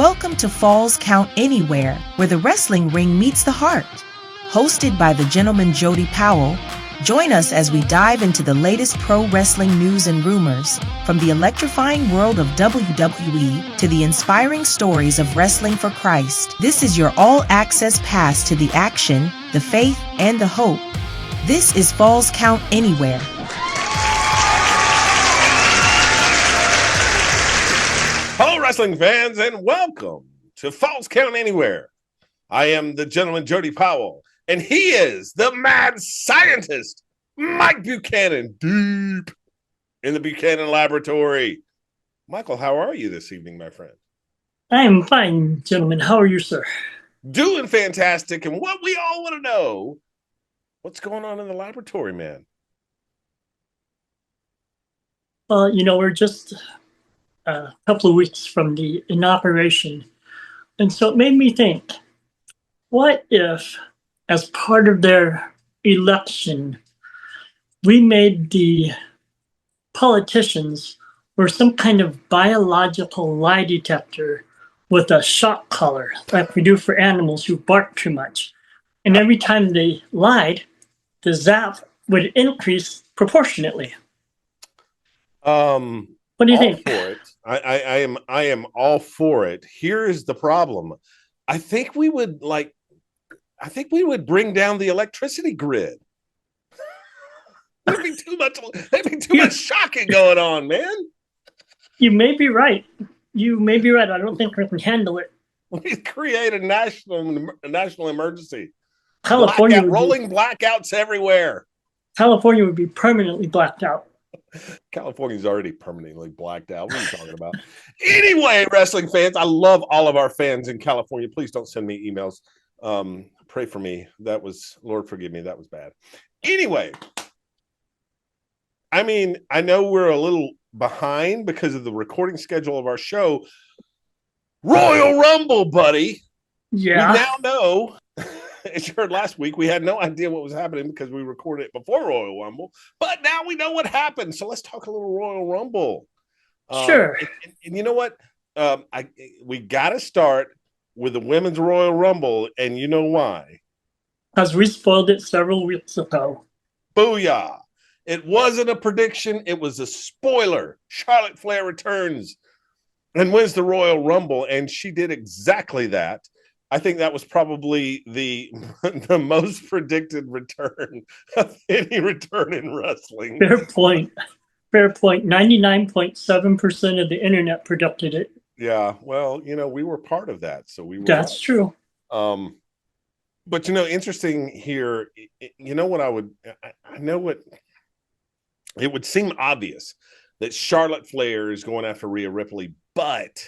Welcome to Falls Count Anywhere, where the wrestling ring meets the heart. Hosted by the gentleman Jody Powell, join us as we dive into the latest pro wrestling news and rumors, from the electrifying world of WWE to the inspiring stories of wrestling for Christ. This is your all-access pass to the action, the faith, and the hope. This is Falls Count Anywhere. Hello, wrestling fans, and welcome to Falls Count Anywhere. I am the gentleman Jody Powell, and he is the mad scientist, Mike Buchanan, deep in the Buchanan Laboratory. Michael, how are you this evening, my friend? I am fine, gentlemen. How are you, sir? Doing fantastic, and what we all want to know, what's going on in the laboratory, man? We're just a couple of weeks from the inauguration. And so it made me think, what if, as part of their election, we made the politicians or some kind of biological lie detector with a shock collar, like we do for animals who bark too much. And every time they lied, the zap would increase proportionately. What do you think? For it. I am all for it. Here is the problem. I think we would bring down the electricity grid. There'd be too much shocking going on, man. You may be right. I don't think we can handle it. We create a national emergency. California rolling blackouts everywhere. California would be permanently blacked out. California's already permanently blacked out. What are you talking about? Anyway, wrestling fans, I love all of our fans in California. Please don't send me emails. Pray for me. Lord forgive me, that was bad. Anyway, I mean, I know we're a little behind because of the recording schedule of our show. Royal Rumble, buddy. Yeah. We now know. As you heard last week, we had no idea what was happening because we recorded it before Royal Rumble, but now we know what happened. So let's talk a little Royal Rumble. Sure. And you know what? We got to start with the Women's Royal Rumble, and you know why? Because we spoiled it several weeks ago. Booyah. It wasn't a prediction. It was a spoiler. Charlotte Flair returns and wins the Royal Rumble, and she did exactly that. I think that was probably the most predicted return of any return in wrestling. Fair point. 99.7% of the internet predicted it. Yeah, well, we were part of that, so we were. That's right. True. But interesting here. I know what. It would seem obvious that Charlotte Flair is going after Rhea Ripley, but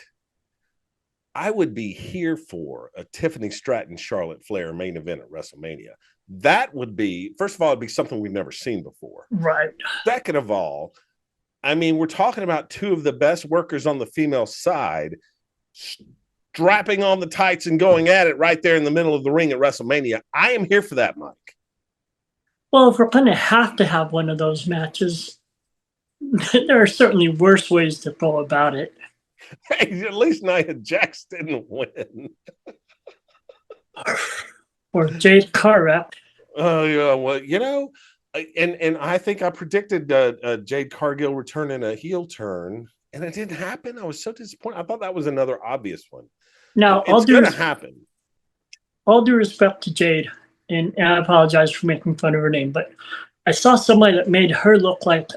I would be here for a Tiffany Stratton Charlotte Flair main event at WrestleMania. That would be, first of all, it'd be something we've never seen before. Right. Second of all, I mean, we're talking about two of the best workers on the female side strapping on the tights and going at it right there in the middle of the ring at WrestleMania. I am here for that, Mike. Well, if we're going to have one of those matches, there are certainly worse ways to go about it. Hey, at least Nia Jax didn't win. Or Jade Cargill. Oh, yeah. Well, and I think I predicted Jade Cargill returning a heel turn, and it didn't happen. I was so disappointed. I thought that was another obvious one. Now, it's going to happen. All due respect to Jade, and I apologize for making fun of her name, but I saw somebody that made her look like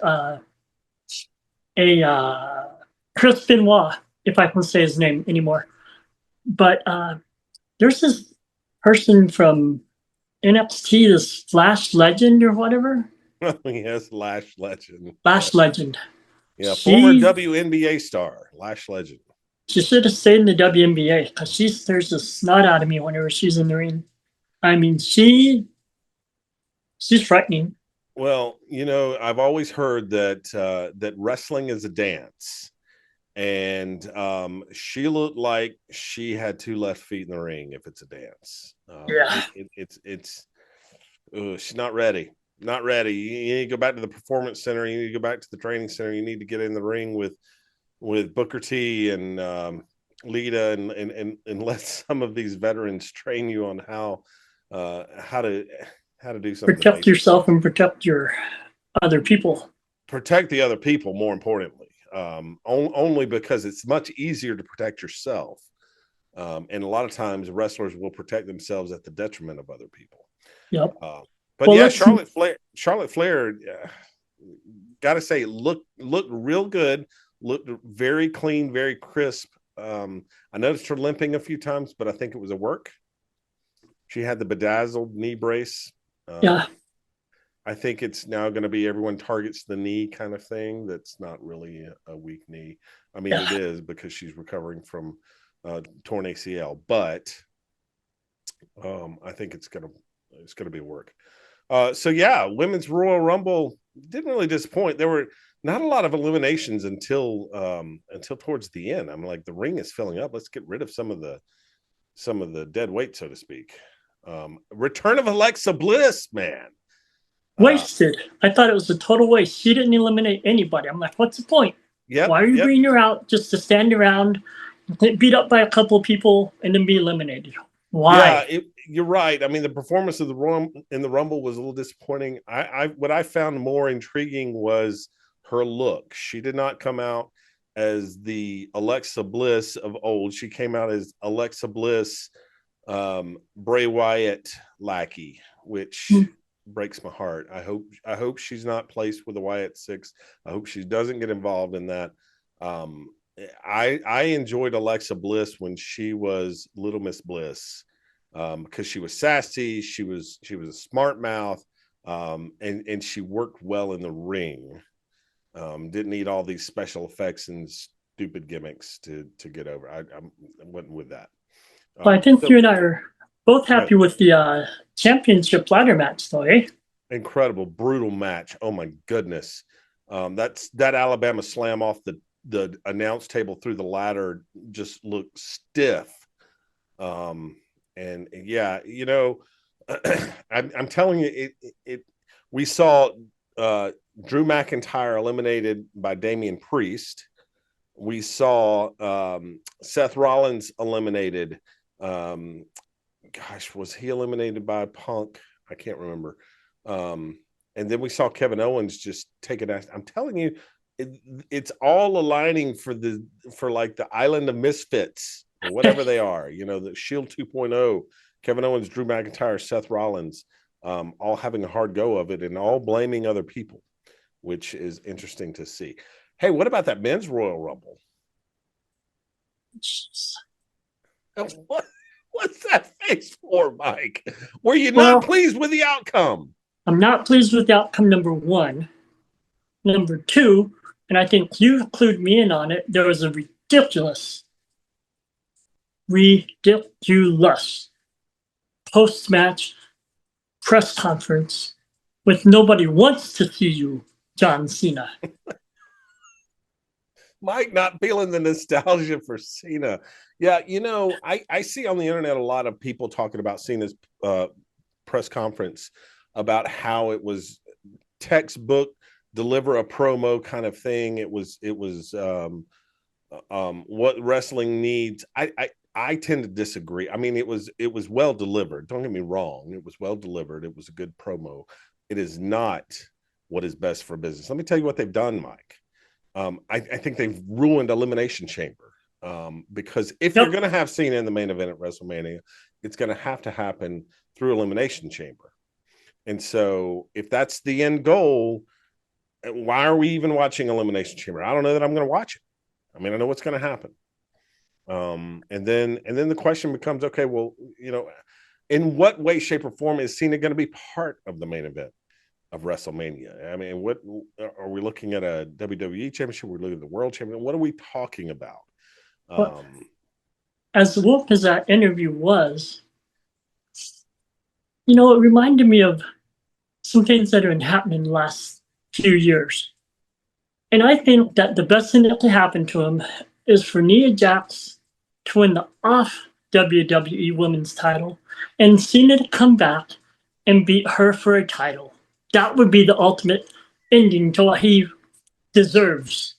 Chris Benoit, if I can say his name anymore. But there's this person from NXT, this Lash Legend or whatever. Yes, Lash Legend. Lash Legend. Yeah, former WNBA star, Lash Legend. She should have stayed in the WNBA because she stares the snot out of me whenever she's in the ring. I mean, she's frightening. Well, I've always heard that wrestling is a dance. And she looked like she had two left feet in the ring if it's a dance. Yeah. She's not ready. Not ready. You need to go back to the performance center. You need to go back to the training center. You need to get in the ring with Booker T and Lita, and let some of these veterans train you on how to do some of the Protect basics. yourself and protect your other people. Protect the other people, more importantly, only because it's much easier to protect yourself. And a lot of times wrestlers will protect themselves at the detriment of other people. Yep. But well, yeah, Charlotte Flair, got to say, looked real good, looked very clean, very crisp. I noticed her limping a few times, but I think it was a work. She had the bedazzled knee brace. Yeah. I think it's now going to be everyone targets the knee kind of thing. That's not really a weak knee. I mean, it is because she's recovering from torn ACL, but I think it's gonna be work. So yeah, Women's Royal Rumble didn't really disappoint. There were not a lot of eliminations until towards the end. I'm like, the ring is filling up. Let's get rid of some of the dead weight, so to speak. Return of Alexa Bliss, man. Wasted. I thought it was a total waste. She didn't eliminate anybody. I'm like, what's the point? Yeah. Why are you bringing her out just to stand around, get beat up by a couple of people, and then be eliminated? Why? Yeah, you're right. I mean, the performance of the Rumble was a little disappointing. What I found more intriguing was her look. She did not come out as the Alexa Bliss of old. She came out as Alexa Bliss, Bray Wyatt lackey, which breaks my heart. I hope she's not placed with the Wyatt Six. I hope she doesn't get involved in that. I enjoyed Alexa Bliss when she was Little Miss Bliss, because she was sassy, she was a smart mouth, and she worked well in the ring. Didn't need all these special effects and stupid gimmicks to get over. I wasn't with that. Well, I think you and I are both happy with the championship ladder match, though, eh? Incredible, brutal match. Oh my goodness. That Alabama slam off the announce table through the ladder just looked stiff. And yeah, you know, I'm telling you, we saw Drew McIntyre eliminated by Damian Priest. We saw Seth Rollins eliminated. Was he eliminated by Punk? I can't remember. And then we saw Kevin Owens just take it. I'm telling you, it's all aligning for like the Island of Misfits or whatever they are. You know, the Shield 2.0, Kevin Owens, Drew McIntyre, Seth Rollins, all having a hard go of it and all blaming other people, which is interesting to see. Hey, what about that men's Royal Rumble? What's that face for, Mike? Were you not pleased with the outcome? I'm not pleased with the outcome, number one. Number two, and I think you clued me in on it, there was a ridiculous post-match press conference with nobody wants to see you, John Cena. Mike not feeling the nostalgia for Cena. Yeah, you know, I see on the internet a lot of people talking about Cena's press conference about how it was textbook deliver a promo kind of thing. It was what wrestling needs. I tend to disagree. I mean, it was well delivered. Don't get me wrong. It was well delivered. It was a good promo. It is not what is best for business. Let me tell you what they've done, Mike. I think they've ruined Elimination Chamber, because if you're going to have Cena in the main event at WrestleMania, it's going to happen through Elimination Chamber. And so if that's the end goal, why are we even watching Elimination Chamber? I don't know that I'm going to watch it. I mean, I know what's going to happen. And then the question becomes, okay, well, you know, in what way, shape, or form is Cena going to be part of the main event of WrestleMania? I mean, what are we looking at, a WWE championship? We're looking at the world championship. What are we talking about? As woke as that interview was, you know, it reminded me of some things that have been happening the last few years. And I think that the best thing that can happen to him is for Nia Jax to win the off WWE Women's title and Cena to come back and beat her for a title. That would be the ultimate ending to what he deserves.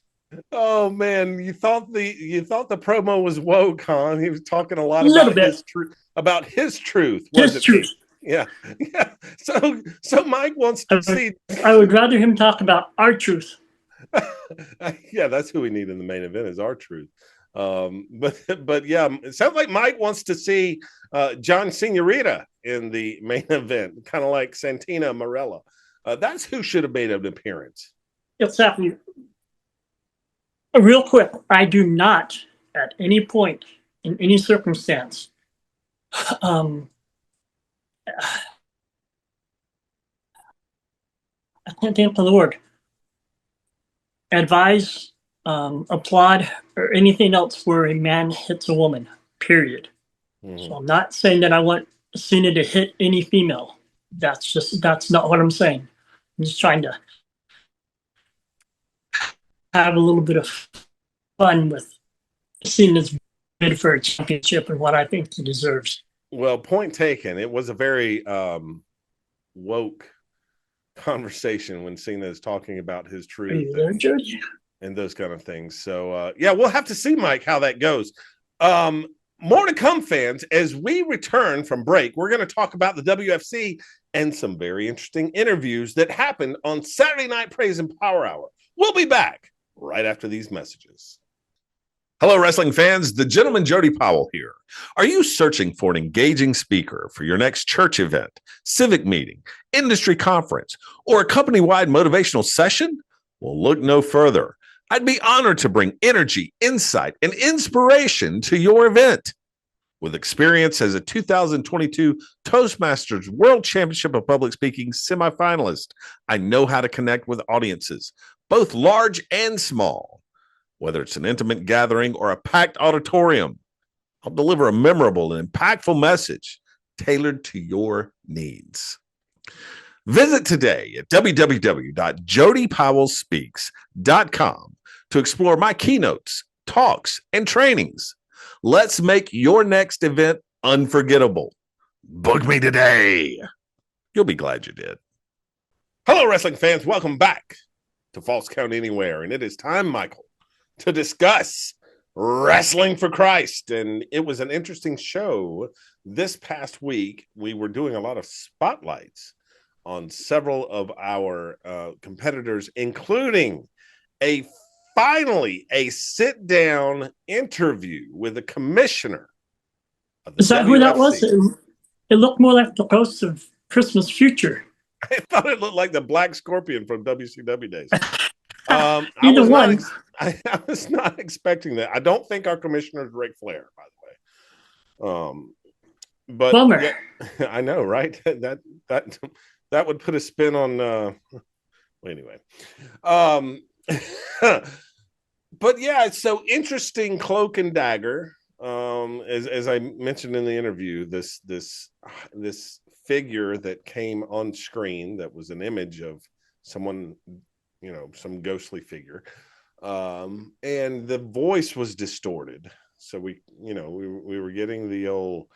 Oh man, you thought the promo was woke, huh? He was talking a lot A little about bit. his truth, His wasn't truth. he? Yeah, yeah. So Mike wants to I would, see. I would rather him talk about our truth. Yeah, that's who we need in the main event is our truth. But yeah, it sounds like Mike wants to see John Senorita in the main event, kind of like Santina Morella. That's who should have made an appearance. Exactly. Real quick, I do not at any point in any circumstance um, I can't thank the Lord, advise, applaud, or anything else where a man hits a woman, period. Mm-hmm. So I'm not saying that I want Cena to hit any female. That's not what I'm saying. I'm just trying to have a little bit of fun with Cena's bid for a championship and what I think he deserves. Well, point taken. It was a very woke conversation when Cena is talking about his Are truth you there, Judge? and those kind of things. So yeah, we'll have to see, Mike, how that goes. More to come, fans. As we return from break, we're going to talk about the WFC and some very interesting interviews that happened on Saturday Night Praise and Power Hour. We'll be back right after these messages. Hello, wrestling fans. The gentleman Jody Powell here. Are you searching for an engaging speaker for your next church event, civic meeting, industry conference, or a company-wide motivational session? Well, look no further. I'd be honored to bring energy, insight, and inspiration to your event. With experience as a 2022 Toastmasters World Championship of Public Speaking semifinalist, I know how to connect with audiences, both large and small. Whether it's an intimate gathering or a packed auditorium, I'll deliver a memorable and impactful message tailored to your needs. Visit today at www.jodypowellspeaks.com to explore my keynotes, talks, and trainings. Let's make your next event unforgettable. Book me today. You'll be glad you did. Hello, wrestling fans. Welcome back to Falls Count Anywhere. And it is time, Michael, to discuss Wrestling for Christ. And it was an interesting show this past week. We were doing a lot of spotlights on several of our competitors, including finally a sit-down interview with the commissioner of the Is that WFC. who that was? It looked more like the ghost of Christmas Future. I thought it looked like the Black Scorpion from WCW days. Either one. I was not expecting that. I don't think our commissioner is Ric Flair, by the way. But Bummer. Yeah, I know, right? That would put a spin on. Well, anyway, but yeah, it's so interesting. Cloak and Dagger. As I mentioned in the interview, this figure that came on screen that was an image of someone, some ghostly figure, and the voice was distorted. So we were getting the old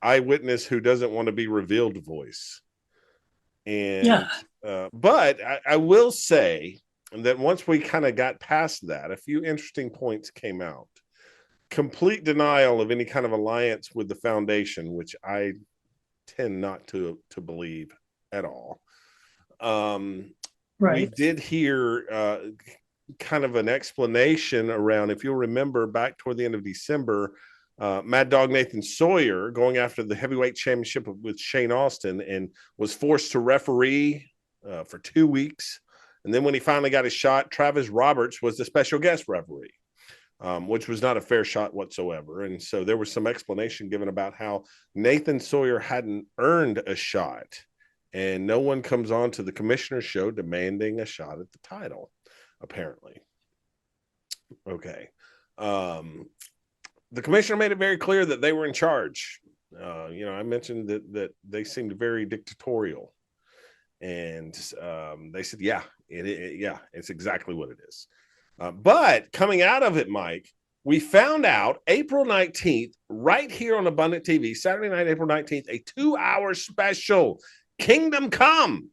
eyewitness who doesn't want to be revealed voice. And yeah. But I will say that once we kind of got past that, a few interesting points came out. Complete denial of any kind of alliance with the foundation, which I tend not to believe at all. Right. We did hear kind of an explanation around, if you'll remember back toward the end of December, Mad Dog Nathan Sawyer going after the heavyweight championship with Shane Austin and was forced to referee for 2 weeks. And then when he finally got his shot, Travis Roberts was the special guest referee, which was not a fair shot whatsoever. And so there was some explanation given about how Nathan Sawyer hadn't earned a shot, and no one comes on to the commissioner's show demanding a shot at the title, apparently. Okay. The commissioner made it very clear that they were in charge. I mentioned that they seemed very dictatorial, and they said, "Yeah, it's exactly what it is." But coming out of it, Mike, we found out April 19th, right here on Abundant TV, Saturday night, April 19th, a 2-hour special, Kingdom Come.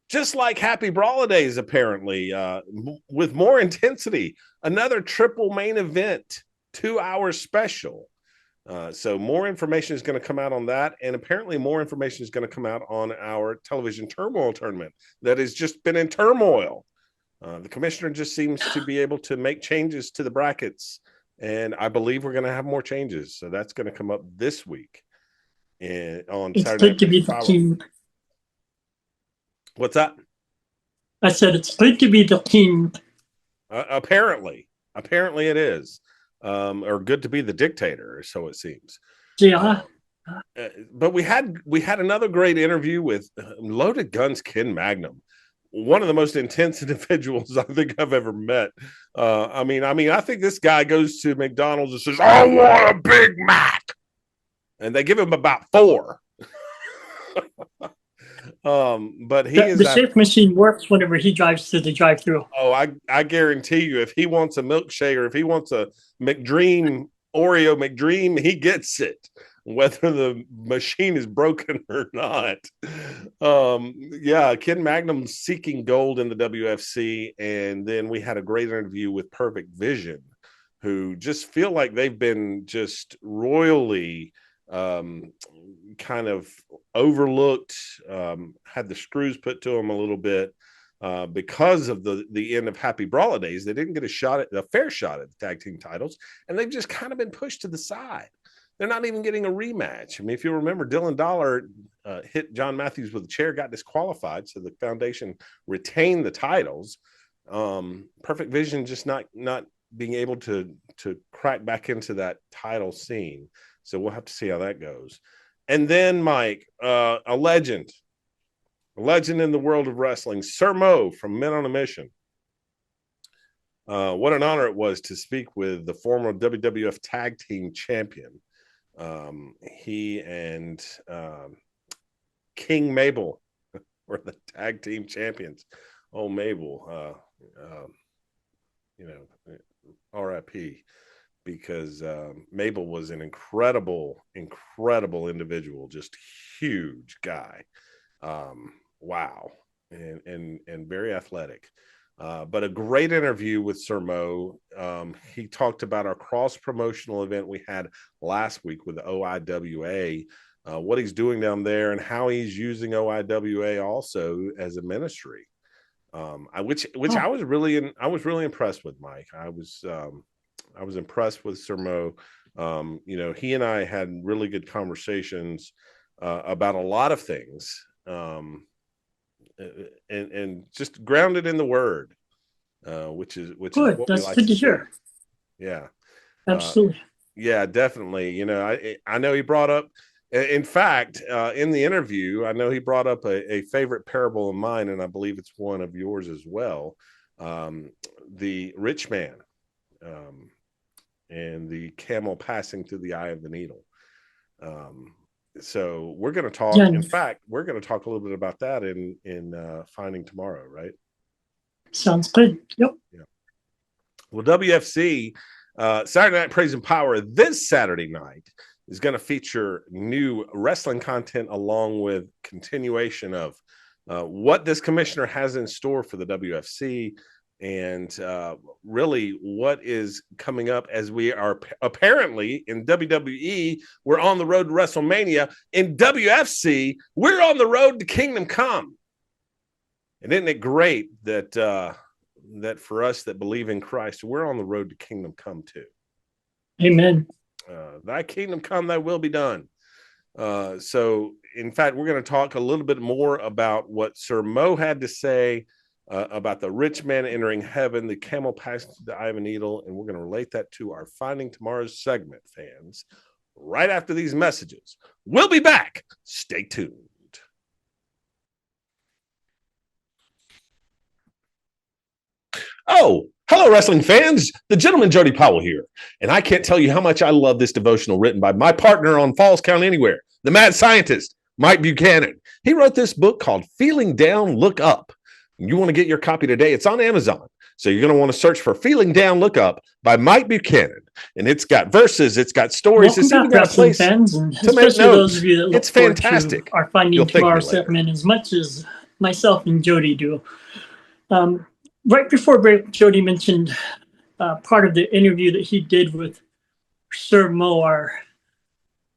just like Happy Brawladays, apparently, with more intensity. Another triple main event, 2-hour special. So more information is going to come out on that. And apparently more information is going to come out on our television turmoil tournament that has just been in turmoil. The commissioner just seems to be able to make changes to the brackets. And I believe we're going to have more changes. So that's going to come up this week on It's Saturday. good to be the king. What's that? I said it's good to be the king. Apparently it is. Or good to be the dictator, so it seems. Yeah. But we had another great interview with Loaded Guns Ken Magnum, one of the most intense individuals I think I've ever met. I mean, I think this guy goes to McDonald's and says, "I want a Big Mac," and they give him about 4. But the shake machine works whenever he drives to the drive-through. Oh, I guarantee you, if he wants a milkshake or if he wants a McDream, Oreo McDream, he gets it, whether the machine is broken or not. Yeah, Ken Magnum's seeking gold in the WFC, and then we had a great interview with Perfect Vision, who just feel like they've been just royally kind of overlooked, had the screws put to them a little bit because of the end of Happy Brawladays. They didn't get a fair shot at the tag team titles, and they've just kind of been pushed to the side. They're not even getting a rematch. I mean, if you remember, Dylan Dollar hit John Matthews with a chair, got disqualified, so the foundation retained the titles. Perfect Vision just not being able to crack back into that title scene. So we'll have to see how that goes. And then, Mike, a legend in the world of wrestling, Sir Mo from Men on a Mission. What an honor it was to speak with the former WWF Tag Team Champion. He and King Mabel were the Tag Team Champions. Oh, Mabel, R.I.P. Because Mabel was an incredible individual, just huge guy. Wow. And very athletic. But a great interview with Sir Mo. He talked about our cross-promotional event we had last week with the OIWA, what he's doing down there and how he's using OIWA also as a ministry. Which I was really impressed with, Mike. I was impressed with Sir Mo. He and I had really good conversations about a lot of things, and just grounded in the Word, which is good. That's good to hear. Yeah, absolutely. Yeah, definitely. I know he brought up. In fact, in the interview, I know he brought up a favorite parable of mine, and I believe it's one of yours as well. The rich man. And the camel passing through the eye of the needle. So we're going to talk. Yeah. In fact, we're going to talk a little bit about that in Finding Tomorrow, right? Sounds good. Yep. Yeah. Well, WFC Saturday Night Praise and Power this Saturday night is going to feature new wrestling content along with continuation of what this commissioner has in store for the WFC. And really what is coming up as we are apparently in WWE, we're on the road to WrestleMania. In WFC, we're on the road to Kingdom Come. And isn't it great that that for us that believe in Christ, we're on the road to Kingdom Come too. Amen. Thy kingdom come, thy will be done. So in fact, we're going to talk a little bit more about what Sir Mo had to say about the rich man entering heaven, the camel passing through the eye of a needle, and we're going to relate that to our Finding Tomorrow's segment, fans, right after these messages. We'll be back. Stay tuned. Oh, hello, wrestling fans. The gentleman Jody Powell here, and I can't tell you how much I love this devotional written by my partner on Falls Count Anywhere, the mad scientist, Mike Buchanan. He wrote this book called Feeling Down, Look Up. You want to get your copy today. It's on Amazon. So you're going to want to search for Feeling Down, Look Up by Mike Buchanan. And it's got verses, it's got stories. It's even got a place fans, and to make notes. Those of you that look it's fantastic. Our Finding Tomorrow segment as much as myself and Jody do. Right before break, Jody mentioned part of the interview that he did with Sir Mo, our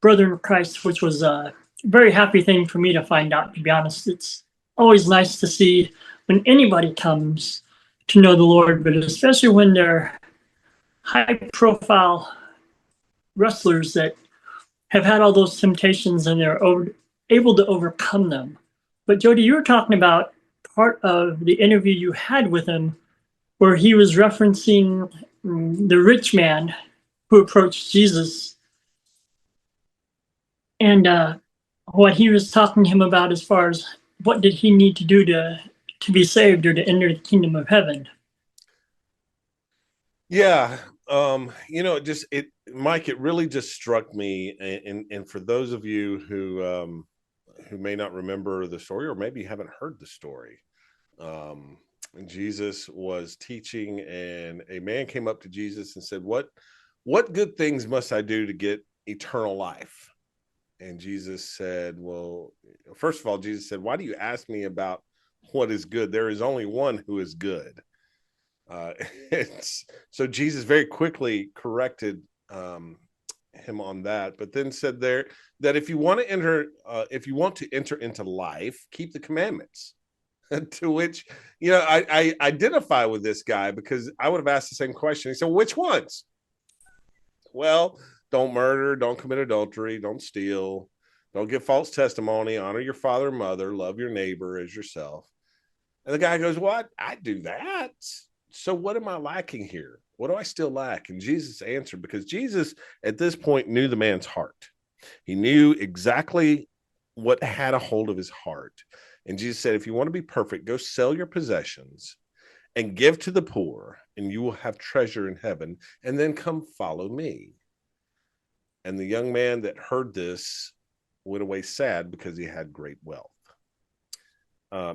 brother in Christ, which was a very happy thing for me to find out, to be honest. It's always nice to see when anybody comes to know the Lord, but especially when they're high-profile wrestlers that have had all those temptations and they're able to overcome them. But Jody, you were talking about part of the interview you had with him where he was referencing the rich man who approached Jesus and what he was talking to him about as far as what did he need to do to be saved or to enter the kingdom of heaven. Yeah. Mike, it really just struck me. And for those of you who may not remember the story, or maybe haven't heard the story, Jesus was teaching and a man came up to Jesus and said, what good things must I do to get eternal life? And Jesus said, well, first of all, Jesus said, why do you ask me about what is good? There is only one who is good. So Jesus very quickly corrected him on that, but then said there that if you want to enter into life, keep the commandments. To which, I identify with this guy because I would have asked the same question. He said, which ones? Well, don't murder, don't commit adultery, don't steal, don't give false testimony, honor your father and mother, love your neighbor as yourself. And the guy goes, what? I do that. So what am I lacking here? What do I still lack? And Jesus answered, because Jesus at this point knew the man's heart. He knew exactly what had a hold of his heart. And Jesus said, if you want to be perfect, go sell your possessions and give to the poor, and you will have treasure in heaven, and then come follow me. And the young man that heard this went away sad because he had great wealth.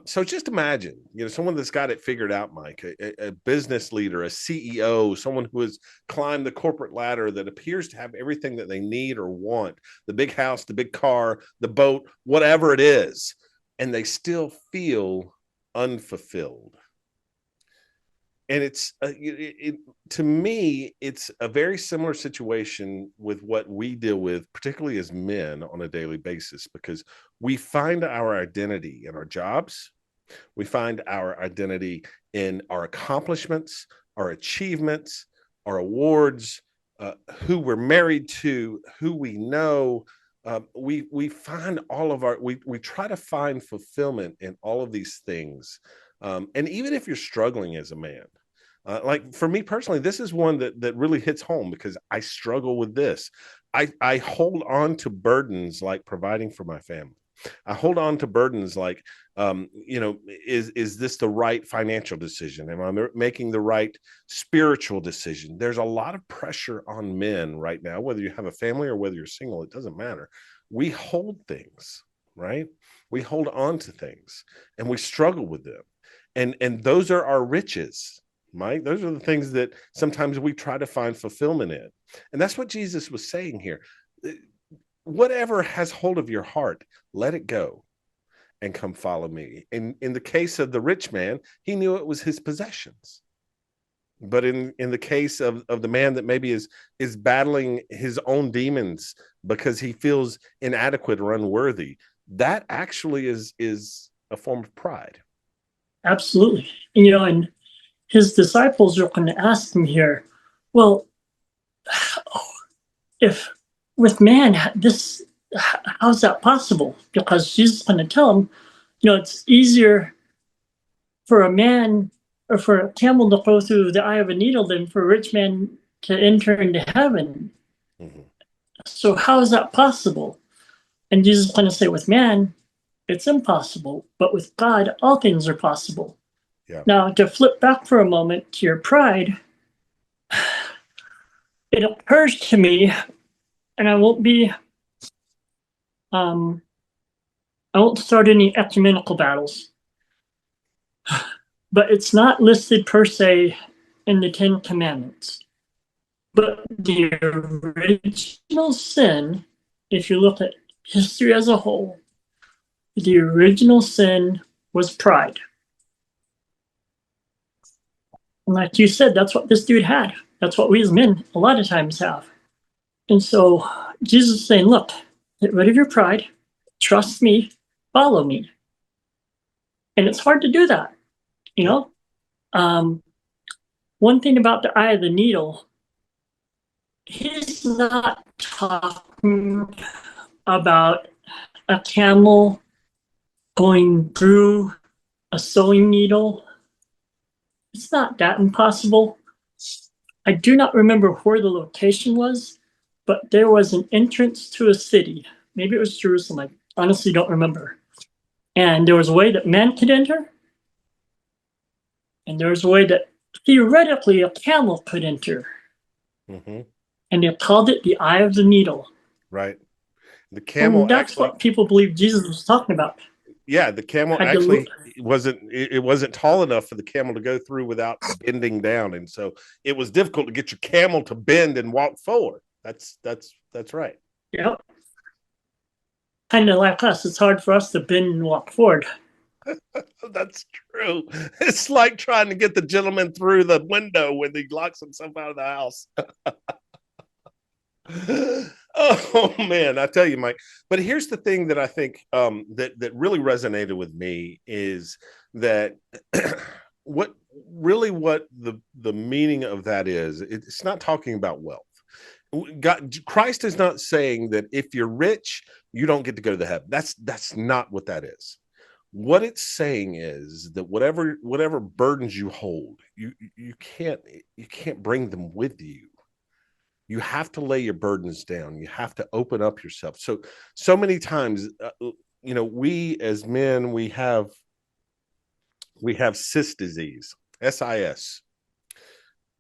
So just imagine, someone that's got it figured out, Mike, a business leader, a CEO, someone who has climbed the corporate ladder that appears to have everything that they need or want, the big house, the big car, the boat, whatever it is, and they still feel unfulfilled. And it's to me, it's a very similar situation with what we deal with, particularly as men on a daily basis, because we find our identity in our jobs. We find our identity in our accomplishments, our achievements, our awards, who we're married to, who we know. We find all of we try to find fulfillment in all of these things. And even if you're struggling as a man, like for me personally, this is one that really hits home because I struggle with this. I hold on to burdens like providing for my family. I hold on to burdens like, is this the right financial decision? Am I making the right spiritual decision? There's a lot of pressure on men right now, whether you have a family or whether you're single, it doesn't matter. We hold things, right? We hold on to things and we struggle with them. And those are our riches, Mike. Those are the things that sometimes we try to find fulfillment in. And that's what Jesus was saying here. Whatever has hold of your heart, let it go and come follow me. In the case of the rich man, he knew it was his possessions. But in the case of the man that maybe is battling his own demons because he feels inadequate or unworthy, that actually is a form of pride. Absolutely. And his disciples are going to ask him here, well, if with man, how's that possible? Because Jesus is going to tell him, it's easier for a man or for a camel to go through the eye of a needle than for a rich man to enter into heaven. Mm-hmm. So how is that possible? And Jesus is going to say, with man, it's impossible, but with God, all things are possible. Yeah. Now, to flip back for a moment to your pride, it occurs to me, and I won't start any ecumenical battles, but it's not listed per se in the Ten Commandments. But the original sin, if you look at history as a whole, the original sin was pride. And like you said, that's what this dude had. That's what we as men a lot of times have. And so Jesus is saying, look, get rid of your pride, trust me, follow me. And it's hard to do that, you know? One thing about the eye of the needle, he's not talking about a camel going through a sewing needle. It's not that impossible. I do not remember where the location was, but there was an entrance to a city. Maybe it was Jerusalem. I honestly don't remember. And there was a way that man could enter. And there was a way that theoretically a camel could enter. Mm-hmm. And they called it the eye of the needle. Right. The camel. And that's what people believe Jesus was talking about. Yeah, the camel actually wasn't tall enough for the camel to go through without bending down, and so it was difficult to get your camel to bend and walk forward. That's right. Yep. Kind of like us, it's hard for us to bend and walk forward. That's true. It's like trying to get the gentleman through the window when he locks himself out of the house. Oh man, I tell you, Mike. But here's the thing that I think that really resonated with me is that what the meaning of that is. It's not talking about wealth. Christ is not saying that if you're rich, you don't get to go to heaven. That's not what that is. What it's saying is that whatever burdens you hold, you can't bring them with you. You have to lay your burdens down. You have to open up yourself. So many times, we as men, we have cis disease, SIS,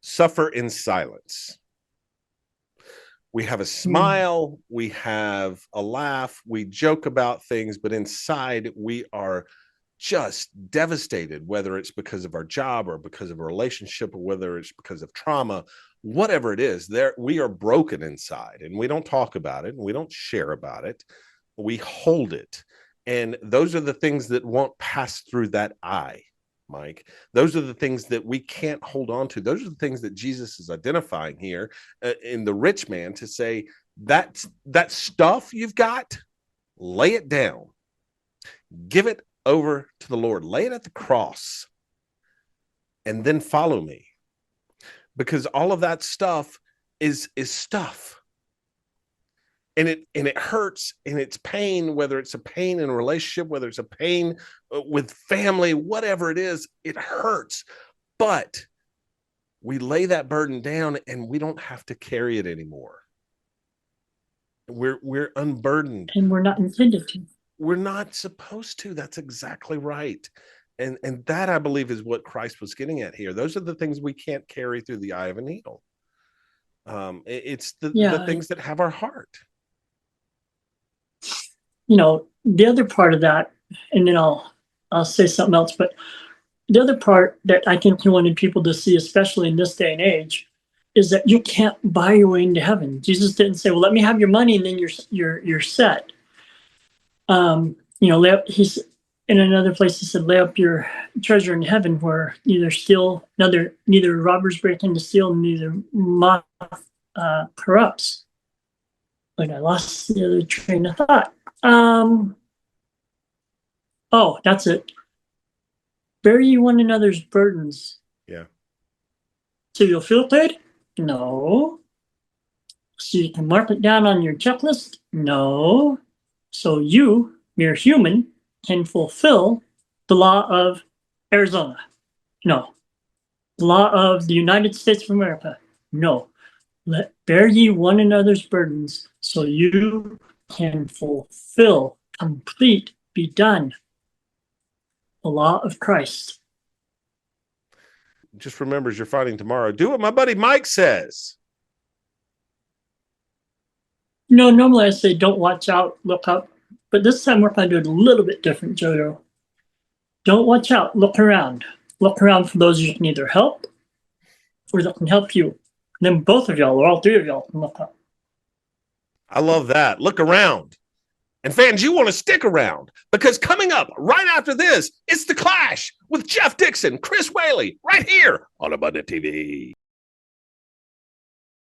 suffer in silence. We have a smile, we have a laugh, we joke about things, but inside we are just devastated, whether it's because of our job or because of a relationship or whether it's because of trauma, whatever it is, we are broken inside and we don't talk about it and we don't share about it. We hold it. And those are the things that won't pass through that eye, Mike. Those are the things that we can't hold on to. Those are the things that Jesus is identifying here in the rich man to say that stuff you've got, lay it down, give it over to the Lord, lay it at the cross, and then follow me. Because all of that stuff is stuff. And it hurts and it's pain, whether it's a pain in a relationship, whether it's a pain with family, whatever it is, it hurts. But we lay that burden down and we don't have to carry it anymore. We're unburdened. And we're not intended to. We're not supposed to. That's exactly right. And that, I believe, is what Christ was getting at here. Those are the things we can't carry through the eye of a needle. It's the things that have our heart. The other part of that, and then I'll say something else, but the other part that I think he wanted people to see, especially in this day and age, is that you can't buy your way into heaven. Jesus didn't say, well, let me have your money and then you're set. He's in another place, he said, lay up your treasure in heaven where neither robbers break in to steal, neither moth corrupts. But I lost the other train of thought. That's it. Bear ye one another's burdens. Yeah. So you'll feel good? No. So you can mark it down on your checklist? No. So you, mere human, can fulfill the law of Arizona? No. The law of the United States of America? No. Bear ye one another's burdens so you can fulfill, complete, be done the law of Christ. Just remember, as you're fighting tomorrow, do what my buddy Mike says. Normally I say don't watch out, look up. But this time we're going to do it a little bit different, Jojo. Don't watch out, look around. Look around for those you can either help or that can help you. And then both of y'all, or all three of y'all, can look up. I love that. Look around And fans, you want to stick around because coming up right after this, it's The Clash with Jeff Dixon, Chris Whaley, right here on Abundant TV.